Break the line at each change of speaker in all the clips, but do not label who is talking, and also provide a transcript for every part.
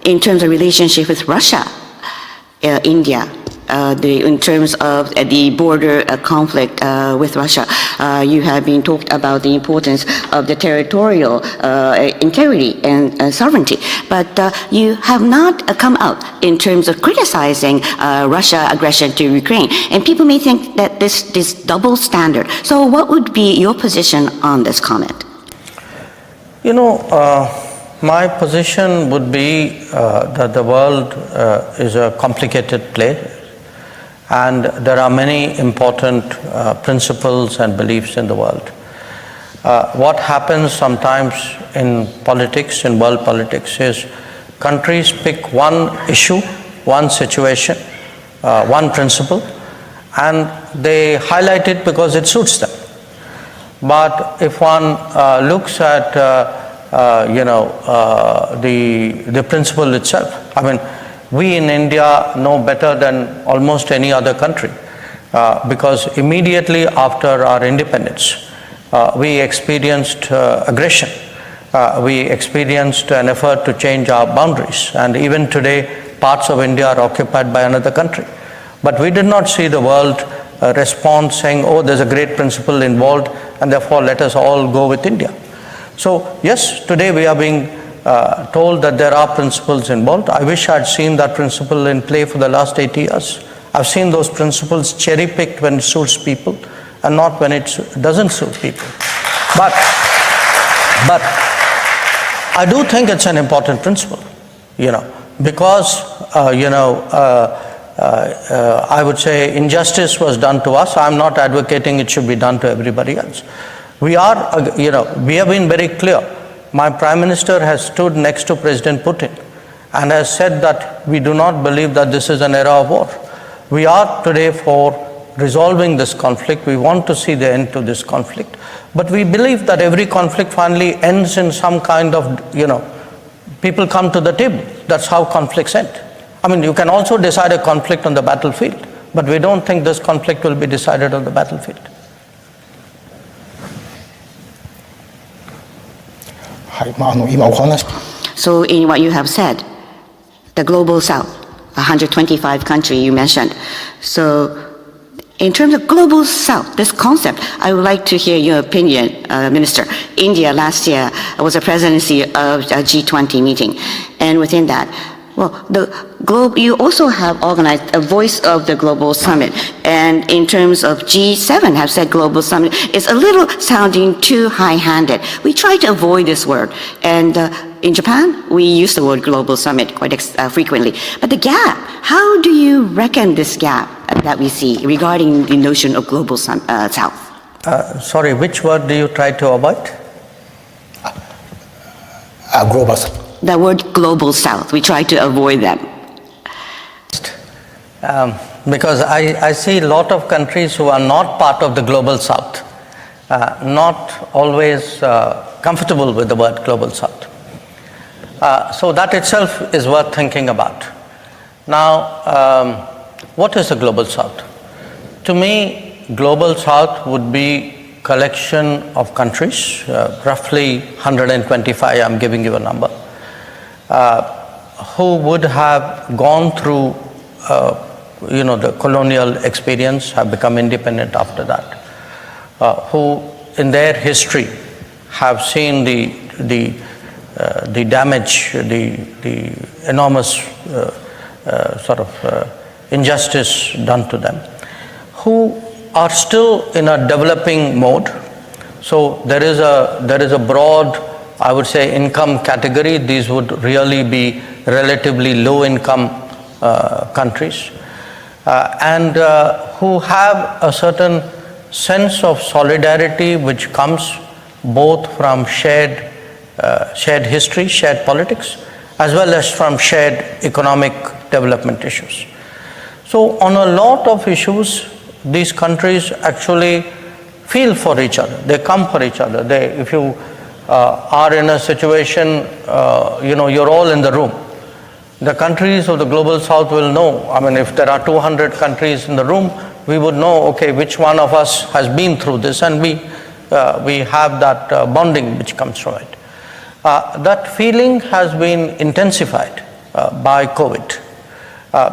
in terms of relationship with Russia, India, in terms of the border conflict with Russia. You have been talked about the importance of the territorial integrity and sovereignty, but you have not come out in terms of criticizing Russia aggression to Ukraine. And people may think that this double standard. So what would be your position on this comment?
You know, my position would be that the world is a complicated place, and there are many important principles and beliefs in the world. What happens sometimes in politics, in world politics, is countries pick one issue, one situation, one principle, and they highlight it because it suits them. But if one looks at the principle itself, I mean, we in India know better than almost any other country because immediately after our independence, we experienced aggression. We experienced an effort to change our boundaries, and even today parts of India are occupied by another country. But we did not see the world respond saying, oh, there's a great principle involved and therefore let us all go with India. So yes, today we are being told that there are principles involved. I wish I had seen that principle in play for the last 80 years. I've seen those principles cherry-picked when it suits people and not when it doesn't suit people. But I do think it's an important principle, because, I would say injustice was done to us. I'm not advocating it should be done to everybody else. We have been very clear. My Prime Minister has stood next to President Putin and has said that we do not believe that this is an era of war. We are today for resolving this conflict. We want to see the end to this conflict. But we believe that every conflict finally ends in some kind of, people come to the table. That's how conflicts end. I mean, you can also decide a conflict on the battlefield, but we don't think this conflict will be decided on the battlefield.
So in what you have said, the global south, 125 countries you mentioned. So in terms of global south, this concept, I would like to hear your opinion, Minister. India last year was a presidency of a G20 meeting, and within that, you also have organized a Voice of the Global Summit, and in terms of G7 have said Global Summit is a little sounding too high-handed. We try to avoid this word, and in Japan we use the word Global Summit quite frequently. But the gap, how do you reckon this gap that we see regarding the notion of Global South?
Sorry, which word do you try to avoid?
Global South.
The word Global South, we try to avoid them.
Because I see a lot of countries who are not part of the Global South, not always comfortable with the word Global South. So that itself is worth thinking about. Now, what is the Global South? To me, Global South would be collection of countries, roughly 125, I'm giving you a number, who would have gone through the colonial experience, have become independent after that, who in their history have seen the damage, the enormous injustice done to them, who are still in a developing mode. So there is a broad, I would say, income category. These would really be relatively low income countries, and who have a certain sense of solidarity which comes both from shared history, shared politics, as well as from shared economic development issues. So on a lot of issues, these countries actually feel for each other. They come for each other. If you are in a situation, you're all in the room. The countries of the Global South will know. I mean, if there are 200 countries in the room, we would know, okay, which one of us has been through this, and we have that bonding which comes from it. That feeling has been intensified by COVID.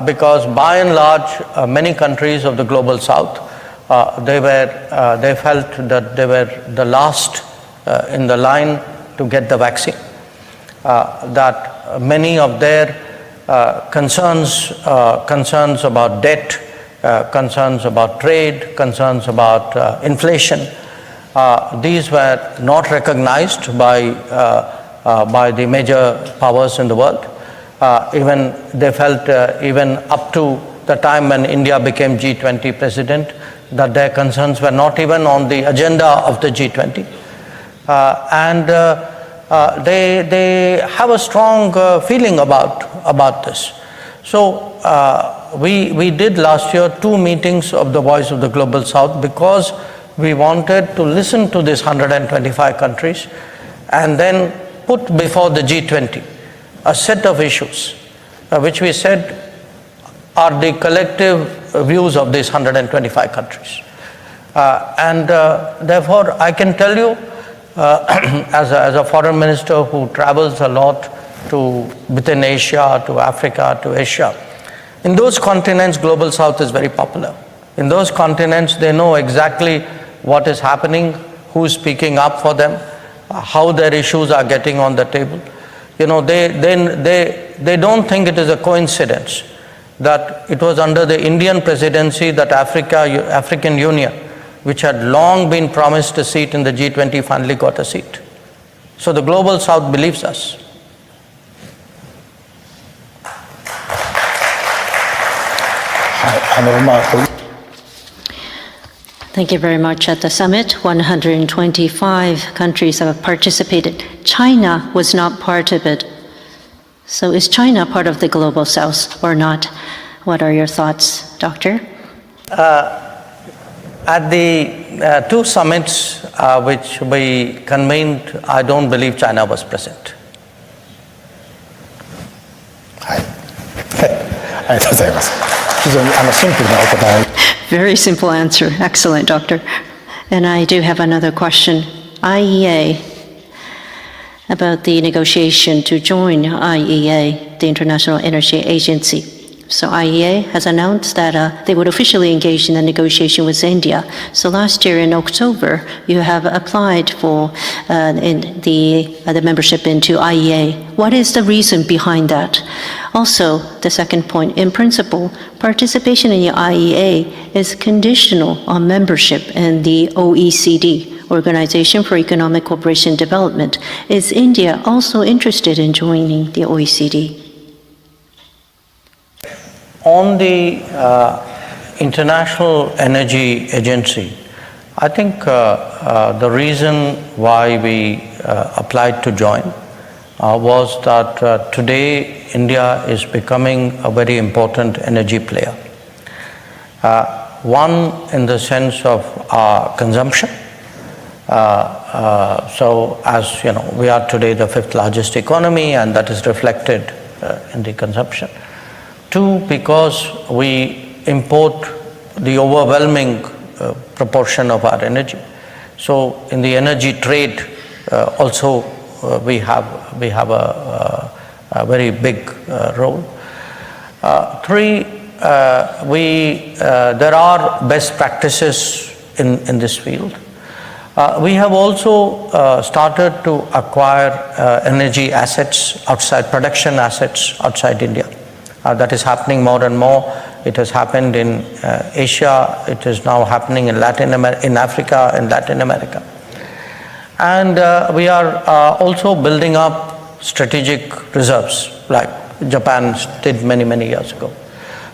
Because by and large, many countries of the global south, they felt that they were the last in the line to get the vaccine. That many of their concerns about debt, concerns about trade, concerns about inflation, these were not recognized by the major powers in the world. Even they felt even up to the time when India became G20 president, that their concerns were not even on the agenda of the G20. They have a strong feeling about this. So we did last year 2 meetings of the Voice of the Global South, because we wanted to listen to these 125 countries and then put before the G20 a set of issues which we said are the collective views of these 125 countries. Therefore, I can tell you, as a foreign minister who travels a lot within Asia, to Africa, to Asia, in those continents, Global South is very popular. In those continents, they know exactly what is happening, who is speaking up for them, how their issues are getting on the table. You know, they don't think it is a coincidence that it was under the Indian presidency that African Union, which had long been promised a seat in the G20, finally got a seat. So the Global South believes us.
Thank you very much. At the summit, 125 countries have participated. China was not part of it. So is China part of the Global South or not? What are your thoughts, Doctor?
At the 2 summits which we convened, I don't believe China was present.
Very simple answer. Excellent, Doctor. And I do have another question. IEA, about the negotiation to join IEA, the International Energy Agency. So IEA has announced that they would officially engage in the negotiation with India. So last year in October, you have applied for the membership into IEA. What is the reason behind that? Also, the second point, in principle, participation in the IEA is conditional on membership in the OECD, Organization for Economic Cooperation and Development. Is India also interested in joining the OECD?
On the International Energy Agency, I think the reason why we applied to join was that today India is becoming a very important energy player. One, in the sense of our consumption. So as you know, we are today the 5th largest economy, and that is reflected in the consumption. 2, because we import the overwhelming proportion of our energy. So in the energy trade also we have a very big role. 3, there are best practices in this field. We have also started to acquire energy assets outside, production assets outside India. That is happening more and more. It has happened in Asia. It is now happening in Africa and Latin America. And we are also building up strategic reserves, like Japan did many, many years ago.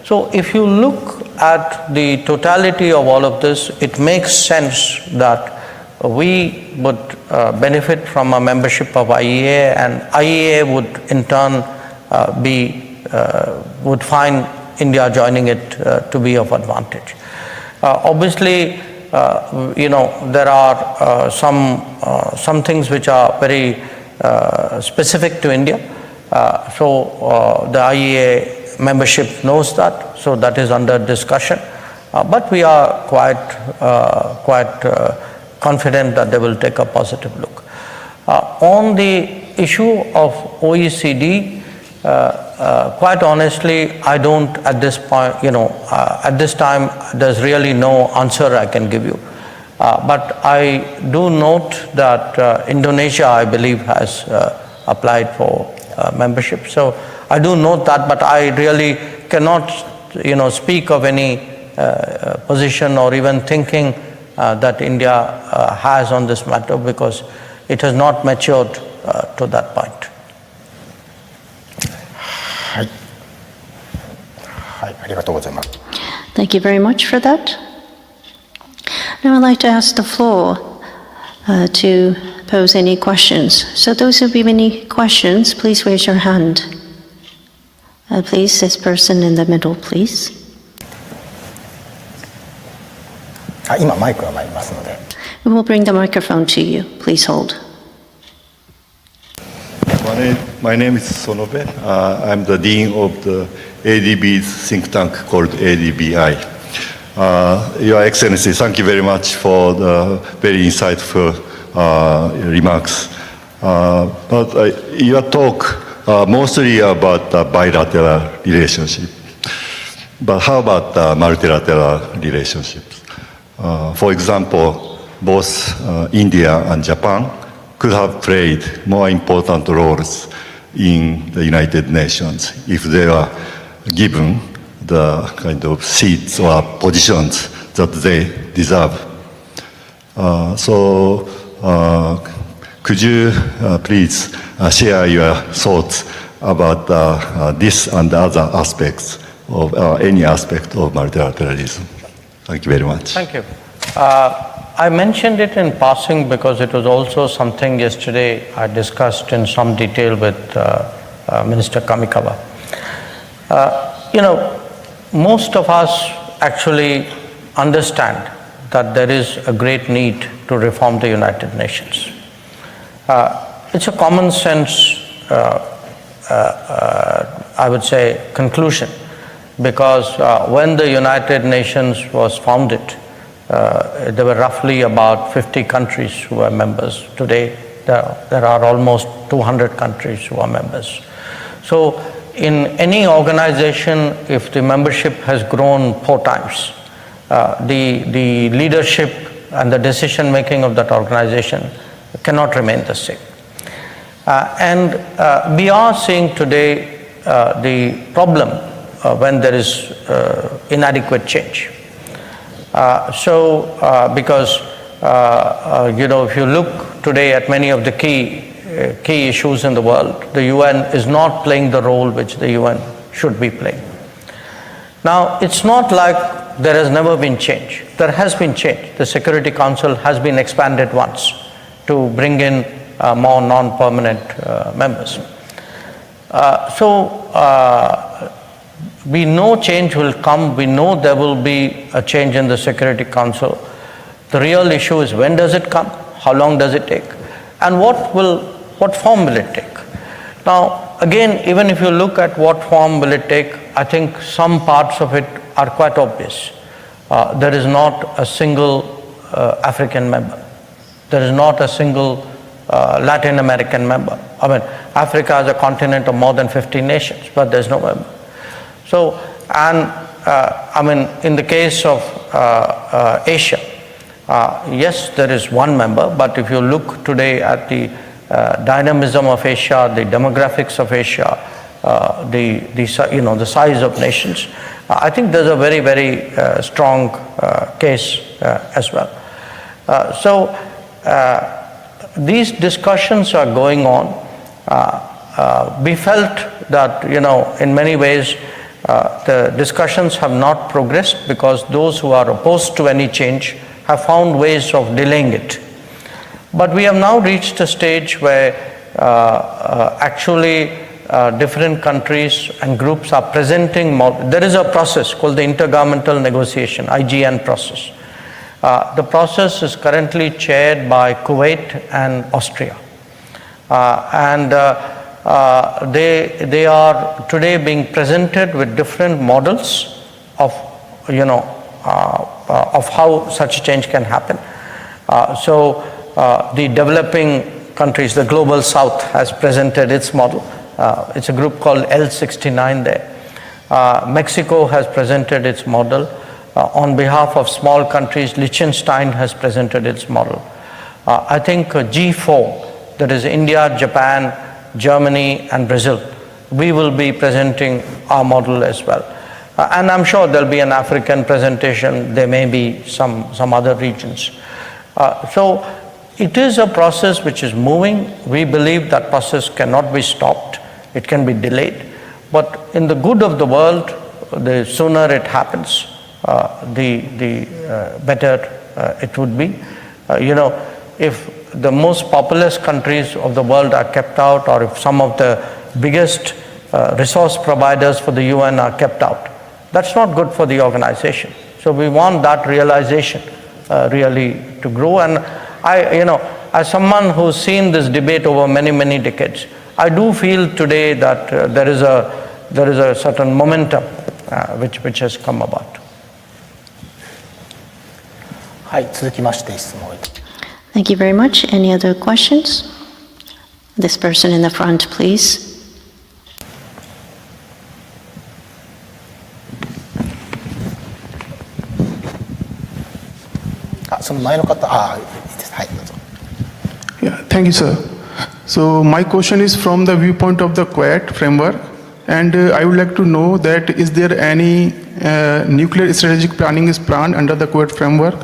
So if you look at the totality of all of this, it makes sense that we would benefit from a membership of IEA, and IEA would in turn would find India joining it to be of advantage. Obviously, you know, there are some things which are very specific to India. So the IEA membership knows that, so that is under discussion. But we are quite confident that they will take a positive look. On the issue of OECD, quite honestly, I don't at this point, at this time, there's really no answer I can give you. But I do note that Indonesia, I believe, has applied for membership. So I do note that, but I really cannot, speak of any position or even thinking that India has on this matter, because it has not matured to that point.
はい、はい、ありがとうございます。
Thank you very much for that. Now I'd like to ask the floor to pose any questions. So those who have any questions, please raise your hand. Please, this person in the middle, please.
あ、今マイクが参りますので。
We will bring the microphone to you. Please hold.
My name is Sonobe. I'm the dean of the ADB's think tank called ADBI. Your Excellency, thank you very much for the very insightful remarks. But your talk mostly about the bilateral relationship. But how about the multilateral relationships? For example, both India and Japan could have played more important roles in the United Nations if they were given the kind of seats or positions that they deserve. Could you please share your thoughts about this and other aspects of any aspect of multilateralism? Thank you very much.
Thank you. I mentioned it in passing because it was also something yesterday I discussed in some detail with Minister Kamikawa. Most of us actually understand that there is a great need to reform the United Nations. It's a common sense, I would say, conclusion, because when the United Nations was founded, there were roughly about 50 countries who were members. Today, there are almost 200 countries who are members. So, in any organization, if the membership has grown 4 times, the leadership and the decision making of that organization cannot remain the same. We are seeing today the problem when there is inadequate change. Because if you look today at many of the key issues in the world, the UN is not playing the role which the UN should be playing. Now, it's not like there has never been change. There has been change. The Security Council has been expanded once to bring in more non-permanent members. We know change will come. We know there will be a change in the Security Council. The real issue is, when does it come? How long does it take? And what form will it take? Now, again, even if you look at what form will it take, I think some parts of it are quite obvious. There is not a single African member. There is not a single Latin American member. I mean, Africa is a continent of more than 50 nations, but there's no member. So, in the case of Asia, yes, there is one member, but if you look today at the dynamism of Asia, the demographics of Asia, the size of nations, I think there's a very, very strong case as well. These discussions are going on. We felt that, in many ways, the discussions have not progressed because those who are opposed to any change have found ways of delaying it. But we have now reached a stage where actually different countries and groups are presenting more. There is a process called the Intergovernmental Negotiation, IGN process. The process is currently chaired by Kuwait and Austria. They are today being presented with different models of how such change can happen. The developing countries, the global south, has presented its model. It's a group called L69 there. Mexico has presented its model. On behalf of small countries, Liechtenstein has presented its model. I think G4, that is India, Japan, Germany and Brazil, we will be presenting our model as well. And I'm sure there'll be an African presentation, there may be some other regions. So it is a process which is moving. We believe that process cannot be stopped, it can be delayed. But in the good of the world, the sooner it happens, the better it would be. If the most populous countries of the world are kept out, or if some of the biggest resource providers for the UN are kept out, that's not good for the organization. So we want that realization really to grow. And as someone who's seen this debate over many, many decades, I do feel today that there is a certain momentum which has come about.
はい、続きまして質問。
Thank you very much. Any other questions? This person in the front, please.
その前の方、いいです。はい、どうぞ。
Yeah, thank you, sir. So my question is from the viewpoint of the Quad framework, and I would like to know that is there any nuclear strategic planning is planned under the Quad framework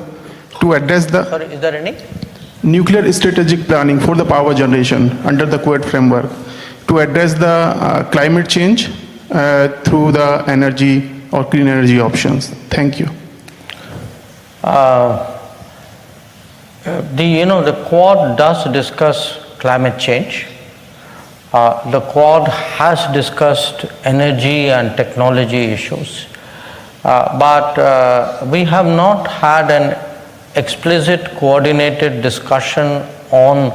to address the
Sorry, is there any?
nuclear strategic planning for the power generation under the Quad framework to address the climate change through the energy or clean energy options? Thank you.
The Quad does discuss climate change. The Quad has discussed energy and technology issues. But we have not had an explicit coordinated discussion on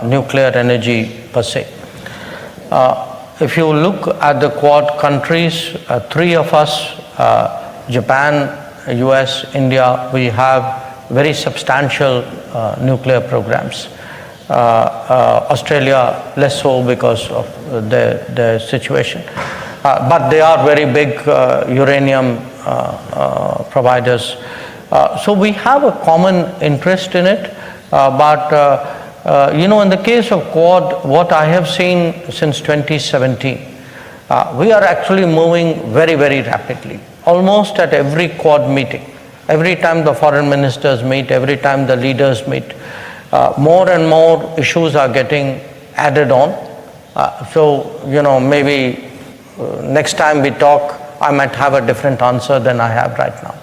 nuclear energy per se. If you look at the Quad countries, three of us, Japan, US, India, we have very substantial nuclear programs. Australia less so because of the situation. But they are very big uranium providers. So we have a common interest in it. But in the case of Quad, what I have seen since 2017, we are actually moving very, very rapidly. Almost at every Quad meeting, every time the foreign ministers meet, every time the leaders meet, more and more issues are getting added on. So maybe next time we talk, I might have a different answer than I have right now.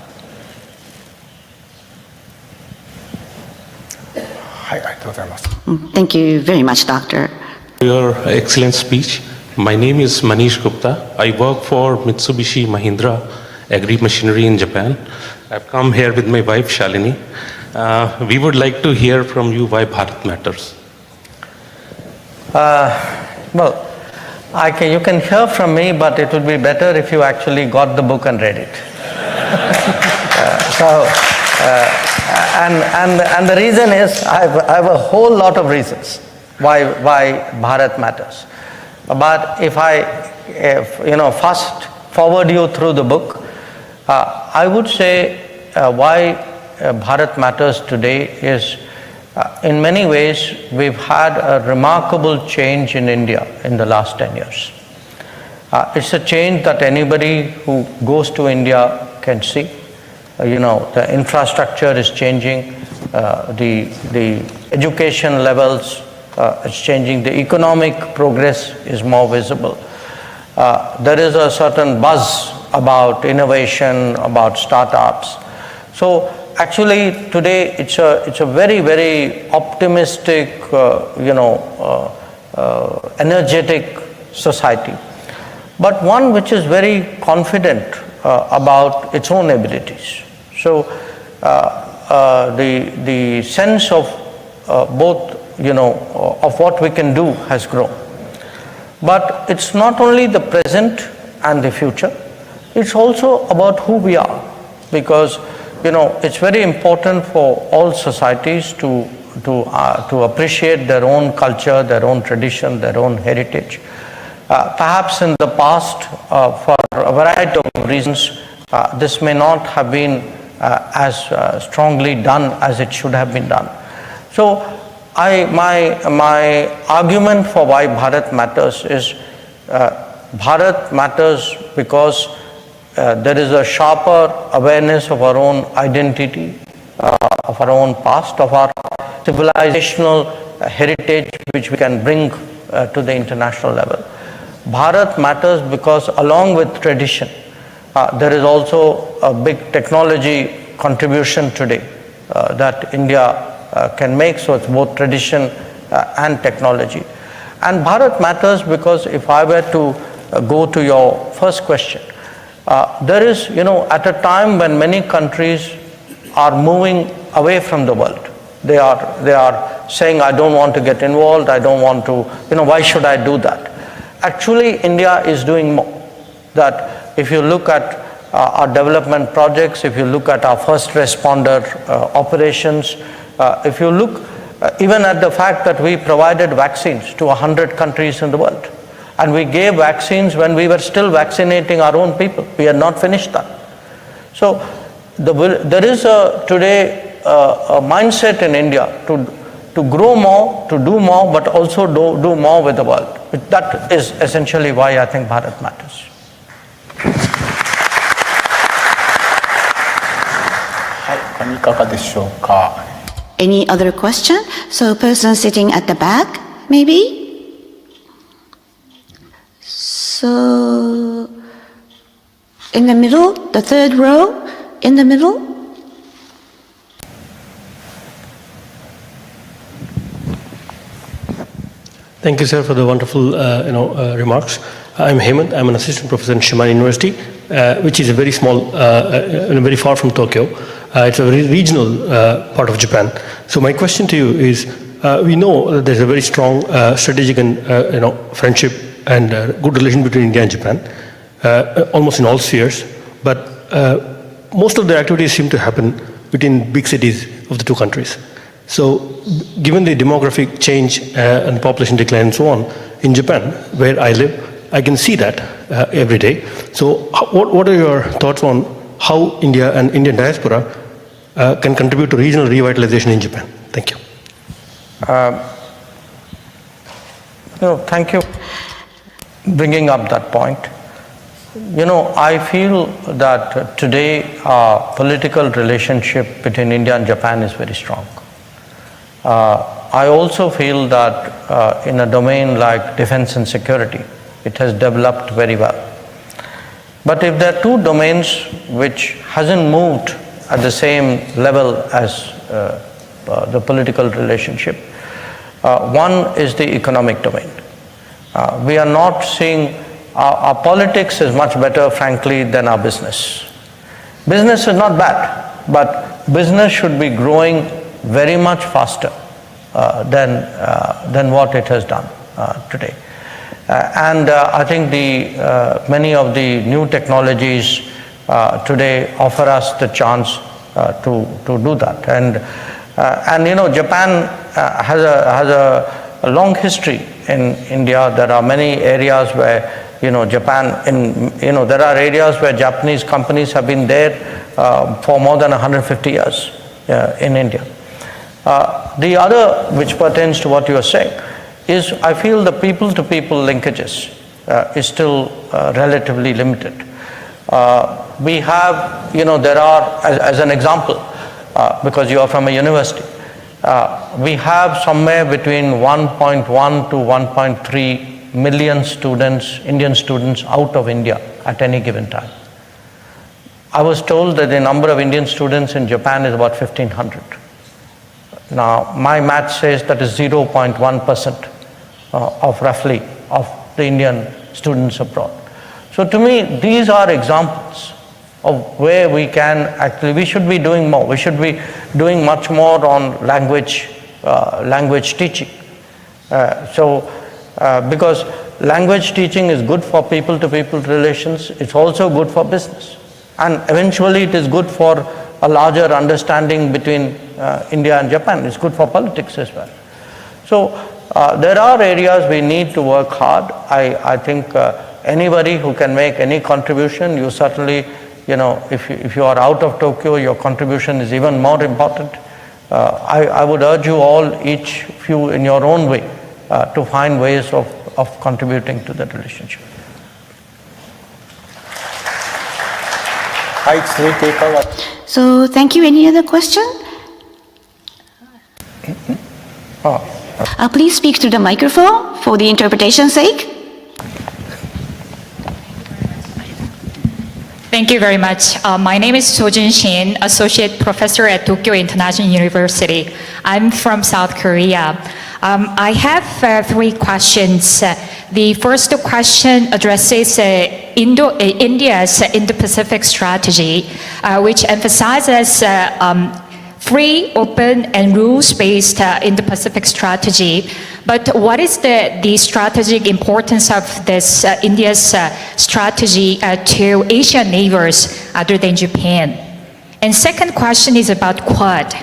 はい、ありがとうございます。
Thank you very much, Doctor.
Your excellent speech. My name is Manish Gupta. I work for Mitsubishi Mahindra Agri Machinery in Japan. I've come here with my wife Shalini. We would like to hear from you why Bharat matters.
Well, you can hear from me, but it would be better if you actually got the book and read it. And the reason is, I have a whole lot of reasons why Bharat matters. But if I fast forward you through the book, I would say why Bharat matters today is, in many ways, we've had a remarkable change in India in the last 10 years. It's a change that anybody who goes to India can see. The infrastructure is changing, the education levels is changing, the economic progress is more visible. There is a certain buzz about innovation, about startups. So actually today it's a very, very optimistic, energetic society, but one which is very confident about its own abilities. So the sense of both of what we can do has grown. But it's not only the present and the future, it's also about who we are, because it's very important for all societies to appreciate their own culture, their own tradition, their own heritage. Perhaps in the past, for a variety of reasons, this may not have been as strongly done as it should have been done. So my argument for why Bharat matters is Bharat matters because there is a sharper awareness of our own identity, of our own past, of our civilizational heritage which we can bring to the international level. Bharat matters because along with tradition, there is also a big technology contribution today that India can make, so it's both tradition and technology. And Bharat matters because if I were to go to your first question, there is, at a time when many countries are moving away from the world, they are saying, I don't want to get involved, I don't want to, why should I do that? Actually, India is doing more. That if you look at our development projects, if you look at our first responder operations, if you look even at the fact that we provided vaccines to 100 countries in the world, and we gave vaccines when we were still vaccinating our own people. We had not finished that. So there is today a mindset in India to grow more, to do more, but also do more with the world. That is essentially why I think Bharat matters.
Any other question? So person sitting at the back, maybe? So in the middle, the third row, in the middle.
Thank you, sir, for the wonderful, remarks. I'm Hemant. I'm an assistant professor in Shimane University, which is a very small, very far from Tokyo. It's a very regional part of Japan. So my question to you is, we know that there's a very strong strategic and friendship and good relation between India and Japan, almost in all spheres. But most of the activities seem to happen between big cities of the two countries. So, given the demographic change and population decline and so on, in Japan, where I live, I can see that every day. So, what are your thoughts on how India and Indian diaspora can contribute to regional revitalization in Japan? Thank you.
Thank you for bringing up that point. I feel that today our political relationship between India and Japan is very strong. I also feel that in a domain like defense and security, it has developed very well. But if there are two domains which hasn't moved at the same level as the political relationship, one is the economic domain. We are not seeing, our politics is much better, frankly, than our business. Business is not bad, but business should be growing very much faster than what it has done today. And I think many of the new technologies today offer us the chance to do that. And Japan has a long history in India. There are many areas where there are areas where Japanese companies have been there for more than 150 years in India. The other, which pertains to what you are saying, is I feel the people-to-people linkages is still relatively limited. We have, there are, as an example, because you are from a university, we have somewhere between 1.1 to 1.3 million students, Indian students, out of India at any given time. I was told that the number of Indian students in Japan is about 1,500. Now, my math says that is 0.1% of roughly of the Indian students abroad. So to me, these are examples of where we can actually, we should be doing more. We should be doing much more on language teaching. Because language teaching is good for people-to-people relations, it's also good for business. And eventually it is good for a larger understanding between India and Japan. It's good for politics as well. So There are areas we need to work hard. I think anybody who can make any contribution, you certainly, if you are out of Tokyo, your contribution is even more important. I would urge you all, each of you in your own way, to find ways of contributing to the relationship.
はい、続いていかが
So thank you. Any other question? Please speak to the microphone for the interpretation's sake.
Thank you very much. My name is Sojin Shin, Associate Professor at Tokyo International University. I'm from South Korea. I have 3 questions. The first question addresses India's Indo-Pacific strategy, which emphasizes free, open, and rules-based Indo-Pacific strategy. But what is the strategic importance of this India's strategy to Asian neighbors other than Japan? And second question is about Quad.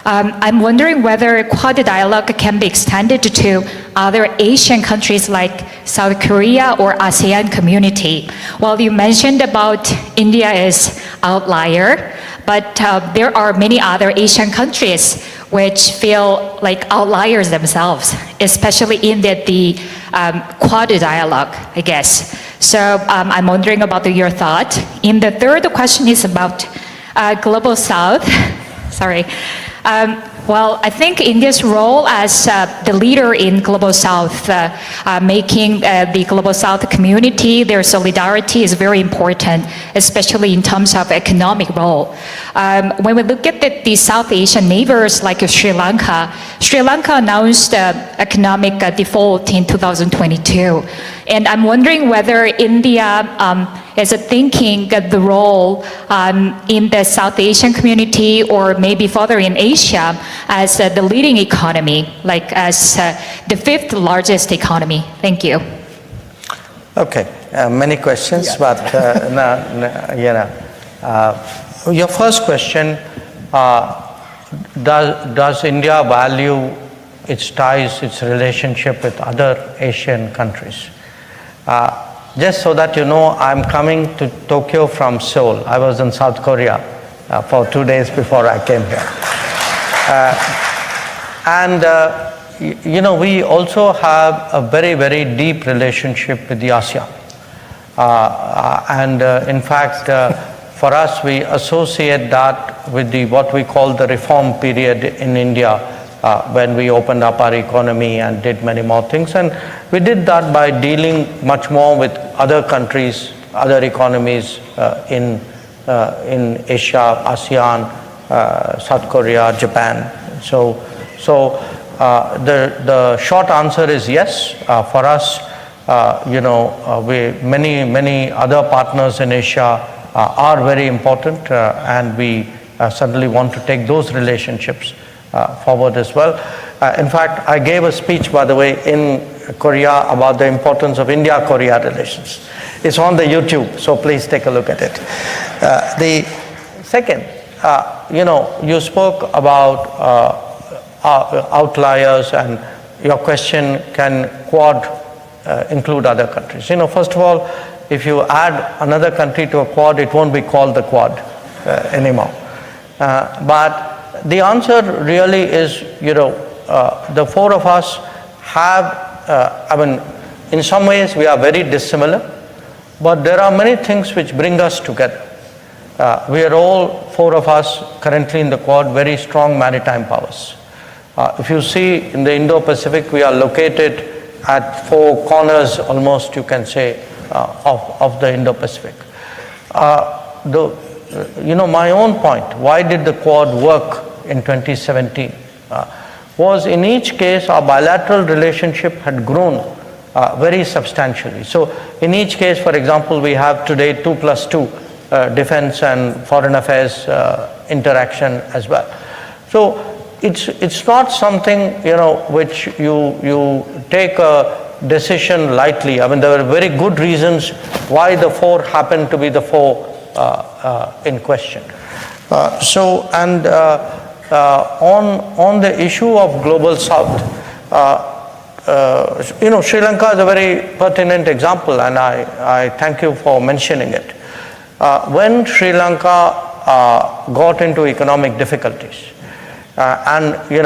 I'm wondering whether Quad dialogue can be extended to other Asian countries like South Korea or ASEAN community. Well, you mentioned about India as outlier, but there are many other Asian countries which feel like outliers themselves, especially in the Quad dialogue, I guess. So I'm wondering about your thought. And the third question is about Global South. Sorry. Well, I think India's role as the leader in Global South, making the Global South community, their solidarity is very important, especially in terms of economic role. When we look at the South Asian neighbors like Sri Lanka announced economic default in 2022. And I'm wondering whether India is thinking the role in the South Asian community or maybe further in Asia as the leading economy, like as the 5th largest economy. Thank you.
Okay, many questions, but your first question, does India value its ties, its relationship with other Asian countries? Just so that you know, I'm coming to Tokyo from Seoul. I was in South Korea for 2 days before I came here. We also have a very, very deep relationship with the ASEAN. In fact, for us, we associate that with what we call the reform period in India, when we opened up our economy and did many more things. And we did that by dealing much more with other countries, other economies in Asia, ASEAN, South Korea, Japan. So the short answer is yes. For us, many other partners in Asia are very important, and we certainly want to take those relationships forward as well. In fact, I gave a speech, by the way, in Korea about the importance of India-Korea relations. It's on the YouTube, so please take a look at it. The second, you spoke about outliers, and your question, can Quad include other countries? First of all, if you add another country to a Quad, it won't be called the Quad anymore. But the answer really is, the 4 of us have, in some ways we are very dissimilar, but there are many things which bring us together. We are all 4 of us currently in the Quad very strong maritime powers. If you see in the Indo-Pacific, we are located at 4 corners, almost you can say, of the Indo-Pacific. My own point, why did the Quad work in 2017, was in each case our bilateral relationship had grown very substantially. So in each case, for example, we have today 2+2 defense and foreign affairs interaction as well. So it's not something which you take a decision lightly. There were very good reasons why the 4 happened to be the 4 in question. On the issue of Global South, Sri Lanka is a very pertinent example, and I thank you for mentioning it. When Sri Lanka got into economic difficulties, and in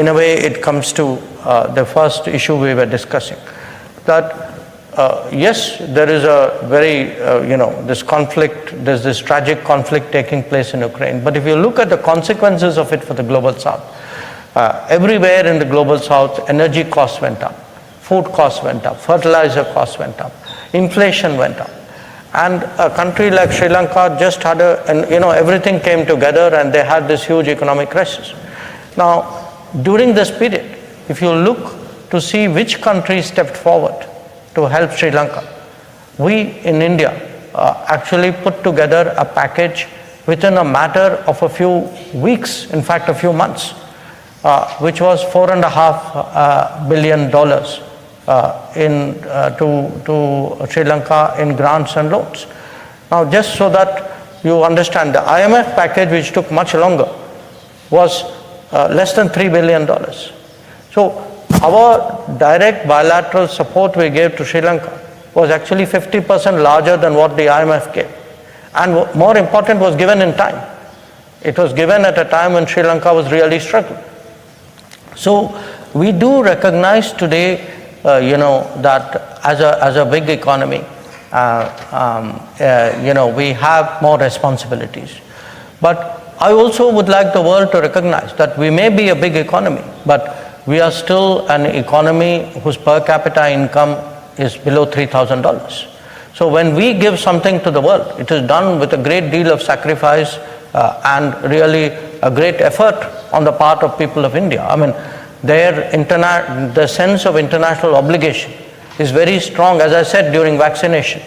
a way it comes to the first issue we were discussing, that yes, there is a very, this conflict, there's this tragic conflict taking place in Ukraine. But if you look at the consequences of it for the global south, everywhere in the global south, energy costs went up, food costs went up, fertilizer costs went up, inflation went up. And a country like Sri Lanka just had everything came together and they had this huge economic crisis. Now, during this period, if you look to see which countries stepped forward to help Sri Lanka, we in India actually put together a package within a matter of a few weeks, in fact a few months, which was $4.5 billion to Sri Lanka in grants and loans. Now, just so that you understand, the IMF package, which took much longer, was less than $3 billion. So our direct bilateral support we gave to Sri Lanka was actually 50% larger than what the IMF gave. And more important, was given in time. It was given at a time when Sri Lanka was really struggling. So we do recognize today, that as a big economy, we have more responsibilities. But I also would like the world to recognize that we may be a big economy, but we are still an economy whose per capita income is below $3,000. So when we give something to the world, it is done with a great deal of sacrifice and really a great effort on the part of people of India. I mean, the sense of international obligation is very strong, as I said during vaccination,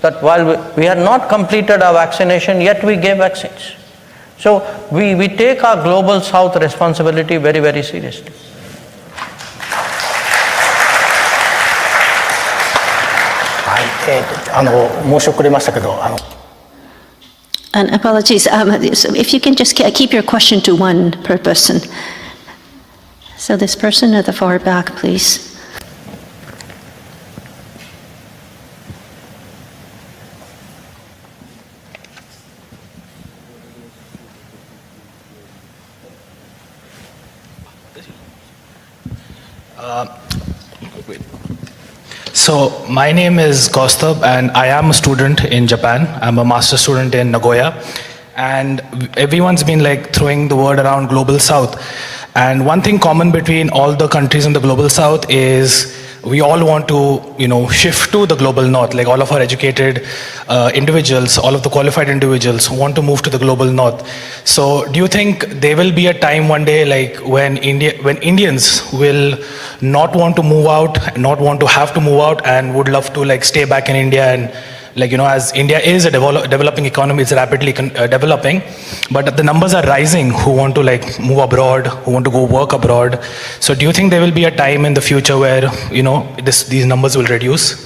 that while we had not completed our vaccination, yet we gave vaccines. So we take our global south responsibility very, very seriously.
And apologies, if you can just keep your question to one per person. So this person at the far back, please.
So my name is Kaustubh and I am a student in Japan. I'm a master's student in Nagoya. And everyone's been like throwing the word around global south. And one thing common between all the countries in the global south is we all want to, shift to the global north. Like all of our educated individuals, all of the qualified individuals want to move to the global north. So do you think there will be a time one day like when Indians will not want to move out, not want to have to move out and would love to like stay back in India and as India is a developing economy, it's rapidly developing, but the numbers are rising who want to like move abroad, who want to go work abroad. So do you think there will be a time in the future where, these numbers will reduce?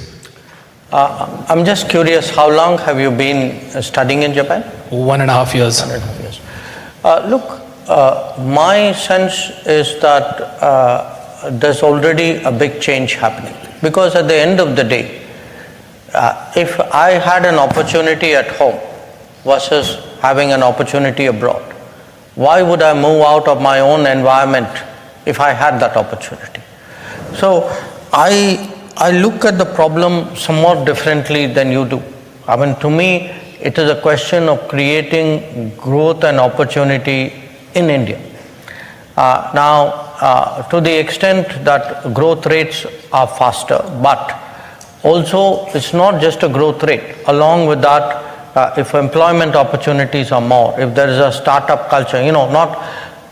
I'm just curious, how long have you been studying in Japan?
1.5 years.
1.5 years. Look, my sense is that there's already a big change happening, because at the end of the day, if I had an opportunity at home versus having an opportunity abroad, why would I move out of my own environment if I had that opportunity? So I look at the problem somewhat differently than you do. I mean, to me, it is a question of creating growth and opportunity in India. To the extent that growth rates are faster, but also, it's not just a growth rate. Along with that, if employment opportunities are more, if there is a startup culture, not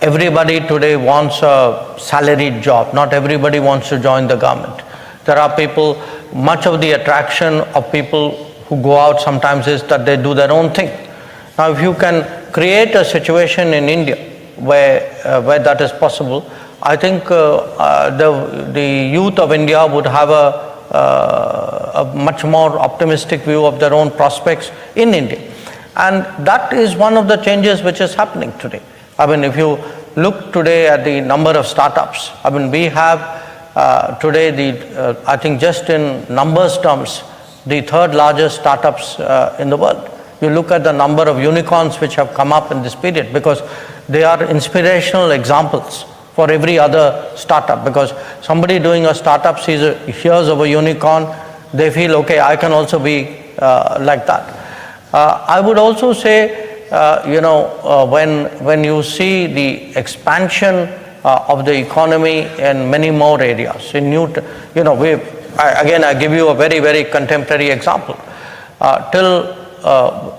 everybody today wants a salaried job. Not everybody wants to join the government. There are people, much of the attraction of people who go out sometimes is that they do their own thing. Now, if you can create a situation in India where that is possible, I think the youth of India would have a much more optimistic view of their own prospects in India. And that is one of the changes which is happening today. I mean, if you look today at the number of startups, I mean, we have today, I think just in numbers terms, the third largest startups in the world. You look at the number of unicorns which have come up in this period, because they are inspirational examples for every other startup, because somebody doing a startup hears of a unicorn, they feel, okay, I can also be like that. I would also say, when you see the expansion of the economy in many more areas, in I give you a very, very contemporary example.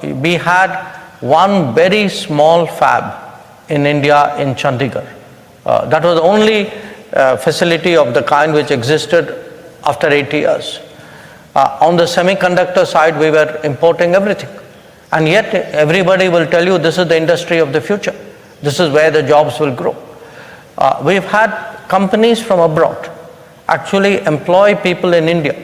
We had one very small fab in India in Chandigarh. That was the only facility of the kind which existed after 80 years. On the semiconductor side, we were importing everything. And yet everybody will tell you this is the industry of the future. This is where the jobs will grow. We've had companies from abroad actually employ people in India.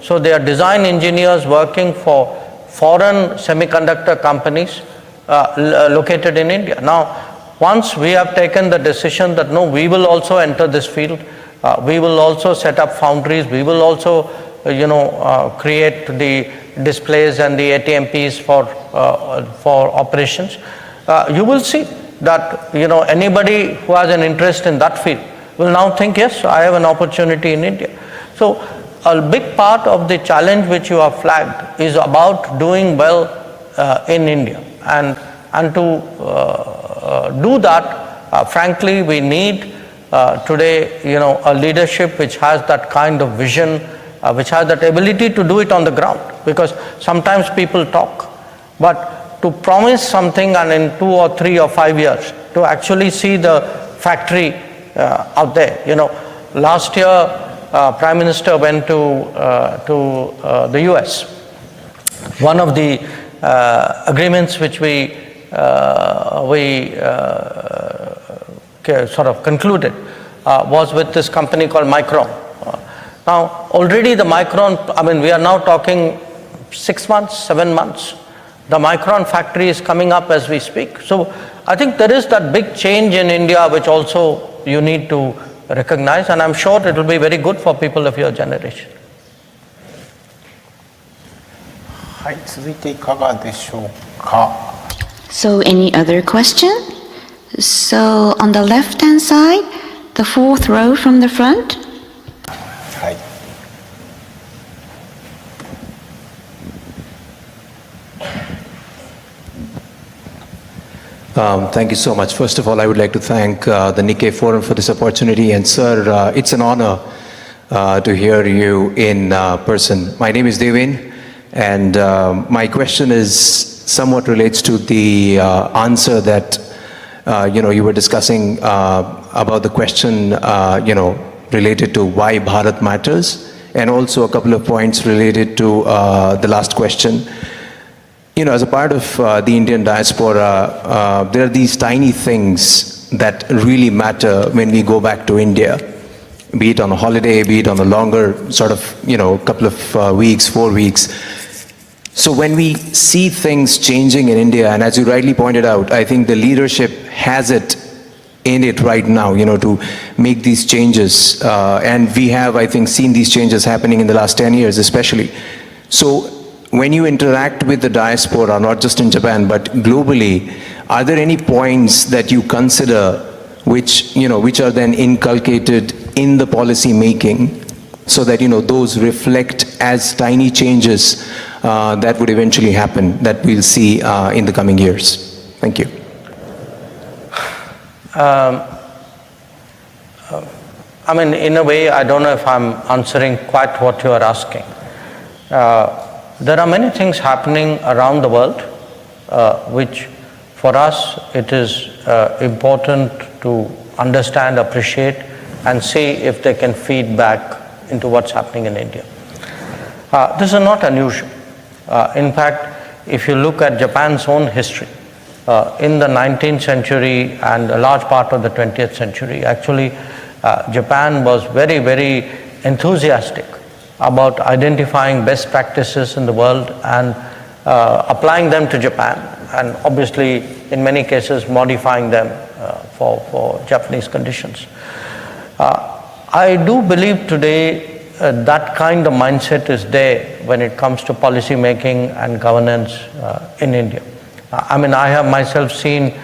So they are design engineers working for foreign semiconductor companies located in India. Now, once we have taken the decision that no, we will also enter this field, we will also set up foundries, we will also create the displays and the ATMPs for operations, you will see that anybody who has an interest in that field will now think, yes, I have an opportunity in India. So a big part of the challenge which you have flagged is about doing well in India, and to do that, frankly, we need today a leadership which has that kind of vision, which has that ability to do it on the ground, because sometimes people talk, but to promise something and in 2 or 3 or 5 years to actually see the factory out there. Last year Prime Minister went to the US. One of the agreements which we sort of concluded was with this company called Micron. Now already the Micron, we are now talking 6 months, 7 months. The Micron factory is coming up as we speak. So I think there is that big change in India which also you need to recognize, and I'm sure it will be very good for people of your generation.
はい、続いていかがでしょうか。
So any other question? So on the left-hand side, the fourth row from the front.
はい。
Thank you so much. First of all, I would like to thank the Nikkei Forum for this opportunity. And sir, it's an honor to hear you in person. My name is Devin, and my question is somewhat relates to the answer that you were discussing about the question related to why Bharat matters, and also a couple of points related to the last question. As a part of the Indian diaspora, there are these tiny things that really matter when we go back to India, be it on a holiday, be it on a longer sort of, couple of weeks, 4 weeks. So when we see things changing in India, and as you rightly pointed out, I think the leadership has it in it right now, to make these changes. And we have, I think, seen these changes happening in the last 10 years especially. So when you interact with the diaspora, not just in Japan, but globally, are there any points that you consider which are then inculcated in the policy making so that, those reflect as tiny changes that would eventually happen, that we'll see in the coming years? Thank you.
In a way, I don't know if I'm answering quite what you are asking. There are many things happening around the world which for us it is important to understand, appreciate, and see if they can feed back into what's happening in India. This is not unusual. In fact, if you look at Japan's own history, in the 19th century and a large part of the 20th century, actually Japan was very, very enthusiastic about identifying best practices in the world and applying them to Japan, and obviously in many cases modifying them for Japanese conditions. I do believe today that kind of mindset is there when it comes to policy making and governance in India. I mean, I have myself seen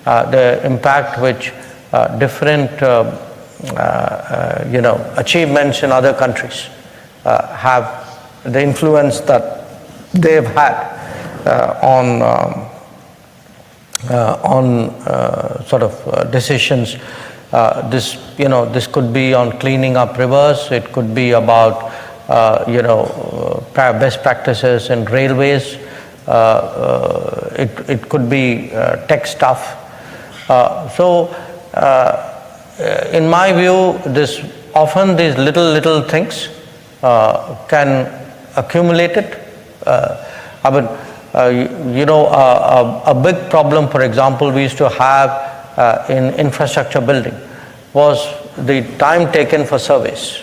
the impact which different achievements in other countries have, the influence that they've had on sort of decisions. This could be on cleaning up rivers. It could be about best practices in railways. It could be tech stuff. In my view, often these little things can accumulate it. I mean, a big problem, for example, we used to have in infrastructure building was the time taken for surveys.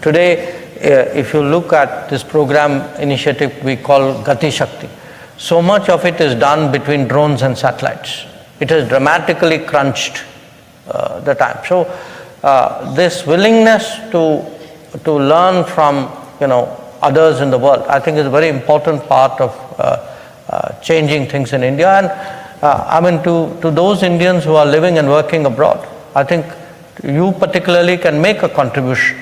Today, if you look at this program initiative we call Gati Shakti, so much of it is done between drones and satellites. It has dramatically crunched the time. So this willingness to learn from others in the world, I think is a very important part of changing things in India. And I mean, to those Indians who are living and working abroad, I think you particularly can make a contribution.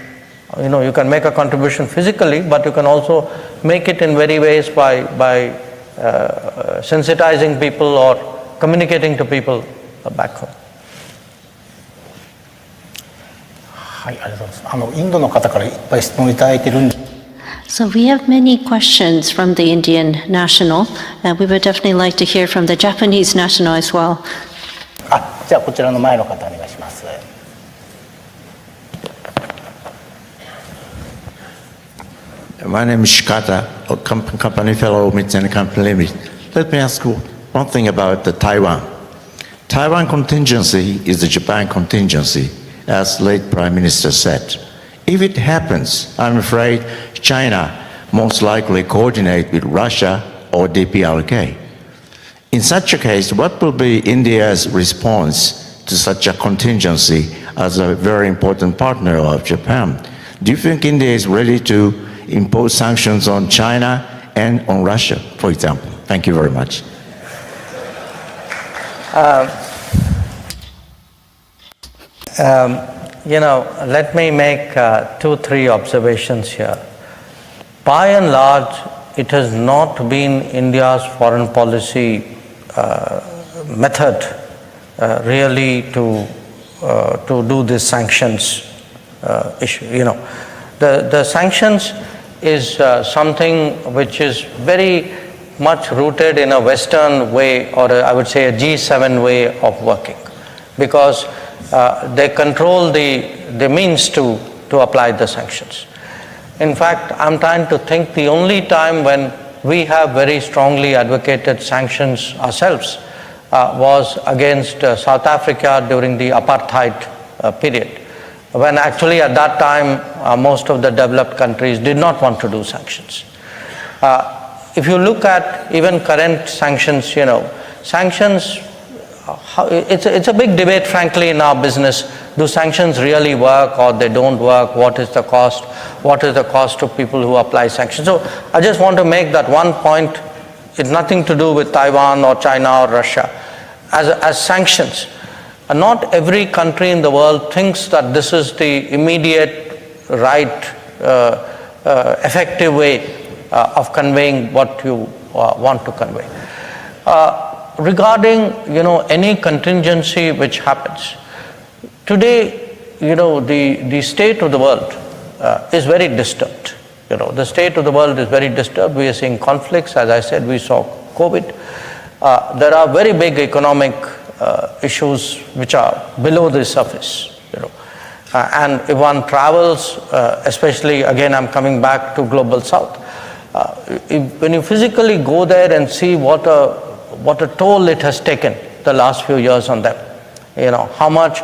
You can make a contribution physically, but you can also make it in very ways by sensitizing people or communicating to people back home.
はい、ありがとうございます。インドの方からいっぱい質問いただいてるんで。
So we have many questions from the Indian national, and we would definitely like to hear from the Japanese national as well.
じゃあこちらの前の方お願いします。
My name is Shikata, a company fellow of Mitsubishi Company Limited. Let me ask you one thing about the Taiwan. Taiwan contingency is the Japan contingency, as late Prime Minister said. If it happens, I'm afraid China most likely coordinate with Russia or DPRK. In such a case, what will be India's response to such a contingency as a very important partner of Japan? Do you think India is ready to impose sanctions on China and on Russia, for example? Thank you very much.
Let me make 2-3 observations here. By and large, it has not been India's foreign policy method really to do this sanctions issue. The sanctions is something which is very much rooted in a Western way, or I would say a G7 way of working, because they control the means to apply the sanctions. In fact, I'm trying to think the only time when we have very strongly advocated sanctions ourselves was against South Africa during the apartheid period, when actually at that time most of the developed countries did not want to do sanctions. If you look at even current sanctions, sanctions, it's a big debate, frankly, in our business. Do sanctions really work or they don't work? What is the cost? What is the cost to people who apply sanctions? So I just want to make that one point. It's nothing to do with Taiwan or China or Russia. As sanctions, not every country in the world thinks that this is the immediate, right, effective way of conveying what you want to convey. Regarding any contingency which happens today, the state of the world is very disturbed. The state of the world is very disturbed. We are seeing conflicts. As I said, we saw COVID. There are very big economic issues which are below the surface. And if one travels, especially again, I'm coming back to Global South. When you physically go there and see what a toll it has taken the last few years on them, how much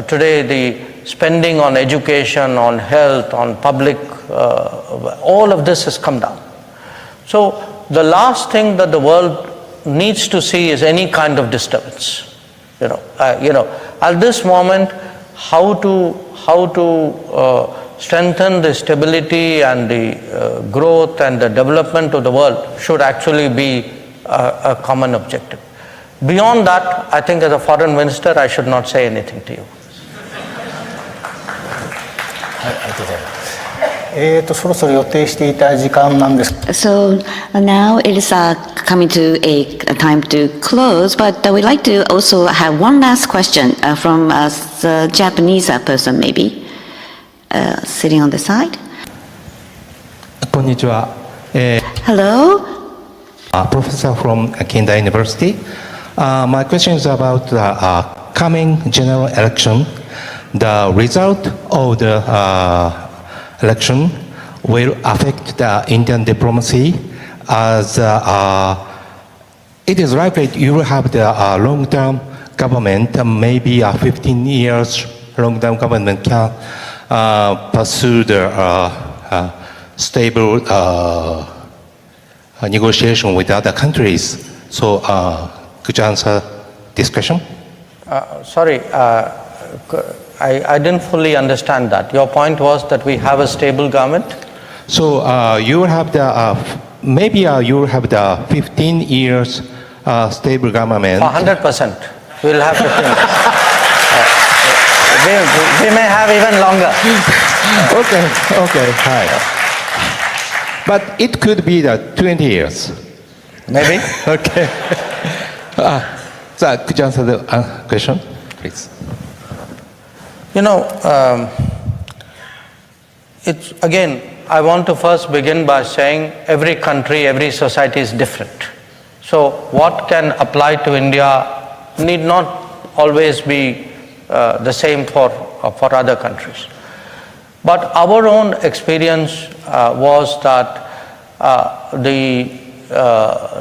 today the spending on education, on health, on public, all of this has come down. So the last thing that the world needs to see is any kind of disturbance. At this moment, how to strengthen the stability and the growth and the development of the world should actually be a common objective. Beyond that, I think as a foreign minister, I should not say anything to you.
はい、ありがとうございます。そろそろ予定していた時間なんです。
So now it is coming to a time to close, but we'd like to also have one last question from a Japanese person, maybe, sitting on the side.
こんにちは。
Hello.
Professor from Kendai University. My question is about the coming general election. The result of the election will affect the Indian diplomacy, as it is likely you will have the long-term government, maybe a 15 years long-term government can pursue the stable negotiation with other countries. So could you answer this question?
Sorry, I didn't fully understand that. Your point was that we have a stable government?
So you will have the, maybe you will have the 15 years stable government.
100%. We'll have 15 years. We may have even longer.
Okay, hi. But it could be the 20 years.
Maybe.
Okay. So could you answer the question, please?
You know, it's again, I want to first begin by saying every country, every society is different. So what can apply to India need not always be the same for other countries. But our own experience was that the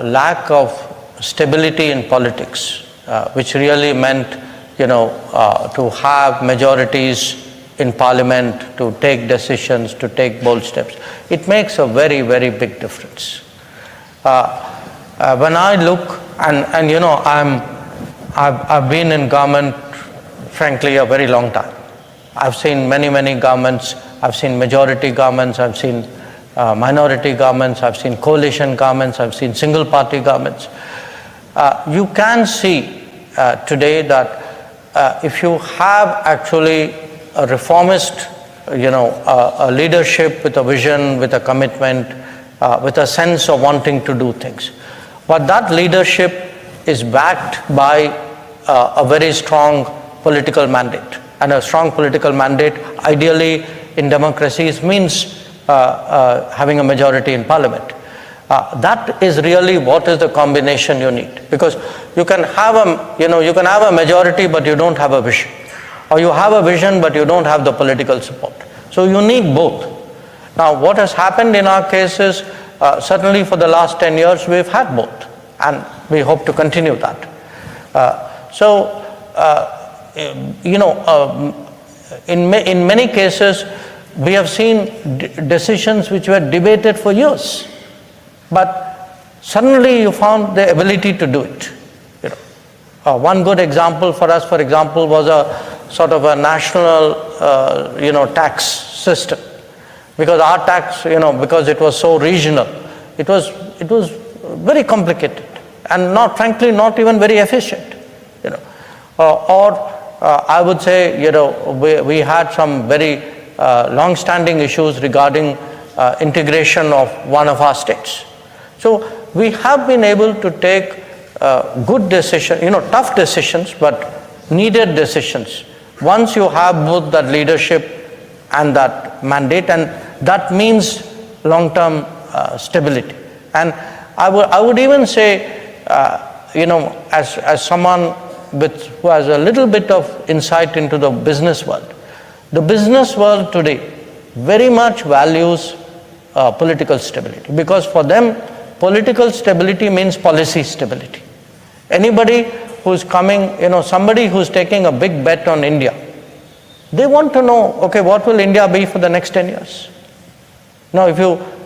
lack of stability in politics, which really meant, you know, to have majorities in parliament, to take decisions, to take bold steps, it makes a very, very big difference. When I look, and you know, I've been in government, frankly, a very long time. I've seen many, many governments. I've seen majority governments. I've seen minority governments. I've seen coalition governments. I've seen single party governments. You can see today that if you have actually a reformist, you know, a leadership with a vision, with a commitment, with a sense of wanting to do things, but that leadership is backed by a very strong political mandate. And a strong political mandate, ideally in democracies, means having a majority in parliament. That is really what is the combination you need, because you can have a majority but you don't have a vision, or you have a vision but you don't have the political support. So you need both. Now what has happened in our case is certainly for the last 10 years we've had both, and we hope to continue that. You know, in many cases we have seen decisions which were debated for years, but suddenly you found the ability to do it. You know, one good example for us, for example, was a sort of a national, you know, tax system, because our tax, you know, because it was so regional, it was very complicated and frankly not even very efficient. You know, I would say, you know, we had some very long-standing issues regarding integration of one of our states. So we have been able to take good decisions, you know, tough decisions, but needed decisions, once you have both that leadership and that mandate, and that means long-term stability. And I would even say, you know, as someone who has a little bit of insight into the business world. The business world today very much values political stability, because for them political stability means policy stability. Anybody who's coming, you know, somebody who's taking a big bet on India, they want to know, okay, what will India be for the next 10 years? Now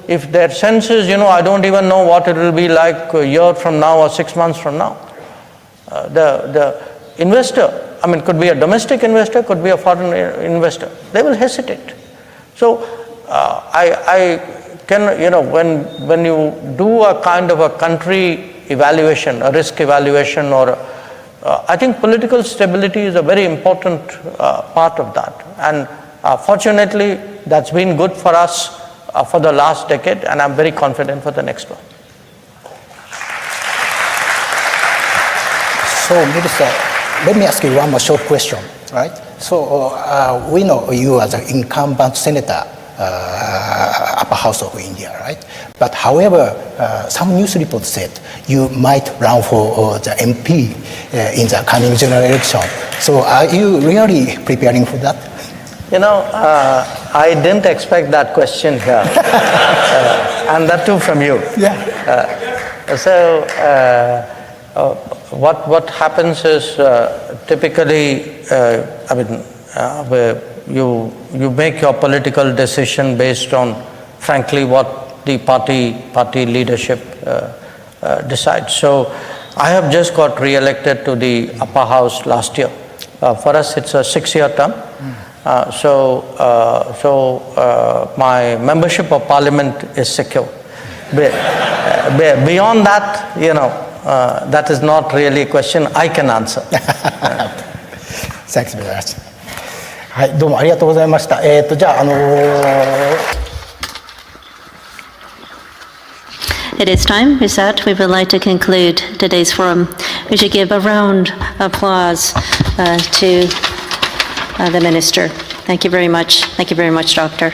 if their sense is, you know, I don't even know what it will be like a year from now or 6 months from now, the investor I mean, could be a domestic investor, could be a foreign investor. They will hesitate. So I can, you know, when you do a kind of a country evaluation, a risk evaluation, or I think political stability is a very important part of that. And fortunately, that's been good for us for the last decade, and I'm very confident for the next one.
So, Minister, let me ask you one more short question, right? So, we know you as an incumbent senator, upper house of India, right? But however, some news reports said you might run for the MP in the coming general election. So, are you really preparing for that?
You know, I didn't expect that question here, and that too from you.
Yeah.
What happens is typically, I mean, you make your political decision based on, frankly, what the party leadership decides. So, I have just got re-elected to the upper house last year. For us, it's a 6-year term. My membership of parliament is secure. Beyond that, you know, that is not really a question I can answer.
Thanks very much. はい、どうもありがとうございました。じゃあ
It is time. With that, we would like to conclude today's forum. We should give a round of applause to the Minister. Thank you very much. Thank you very much, Doctor.